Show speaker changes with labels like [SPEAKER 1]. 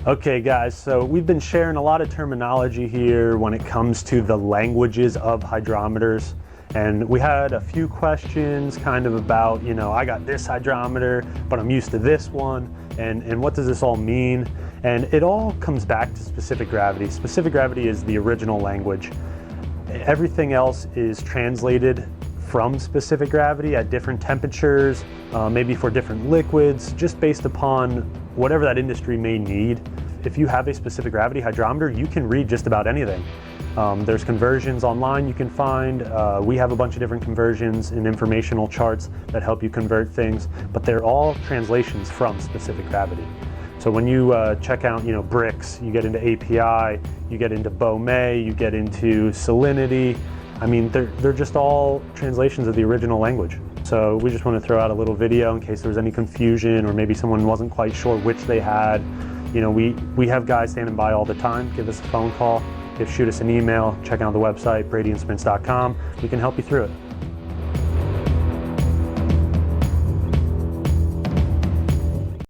[SPEAKER 1] Okay guys, so we've been sharing a lot of terminology here when it comes to the languages of hydrometers. And we had a few questions kind of about, I got this hydrometer, but I'm used to this one. And what does this all mean? And it all comes back to specific gravity. Specific gravity is the original language. Everything else is translated from specific gravity at different temperatures, maybe for different liquids, just based upon whatever that industry may need. If you have a specific gravity hydrometer, you can read just about anything. There's conversions online you can find. We have a bunch of different conversions and informational charts that help you convert things, but they're all translations from specific gravity. So when you check out, bricks, you get into API, you get into Beaumet, you get into salinity. I mean, they're just all translations of the original language. So we just want to throw out a little video in case there was any confusion or maybe someone wasn't quite sure which they had. We have guys standing by all the time. Give us a phone call, shoot us an email, check out the website, bradyinstruments.com. We can help you through it.